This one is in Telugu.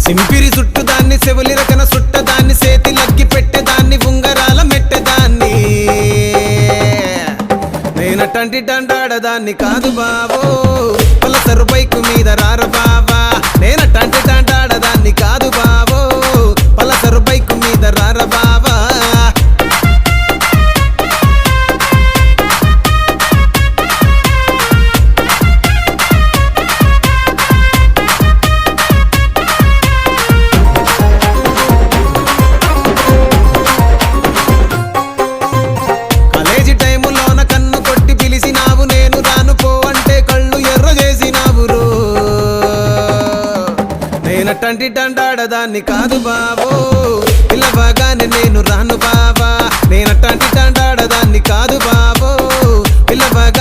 సింపిరి చుట్టుదాన్ని చెవులి రకన సుట్టదాన్ని సేతి లగ్గి పెట్టేదాన్ని ఉంగరాల మెట్టెదాన్ని నేనటంటి డండాడదాన్ని కాదు బావో పలసరు బైకు మీద రార బావా నేనటంటి డండాడదాన్ని కాదు బావో పలసరు బైకు మీద రార బావా నేనటంటి డండాడదాన్ని కాదు బావో పిల్లవగానే నేను రాను బావా నేనటంటి డండాడదాన్ని కాదు బావో పిల్లవగా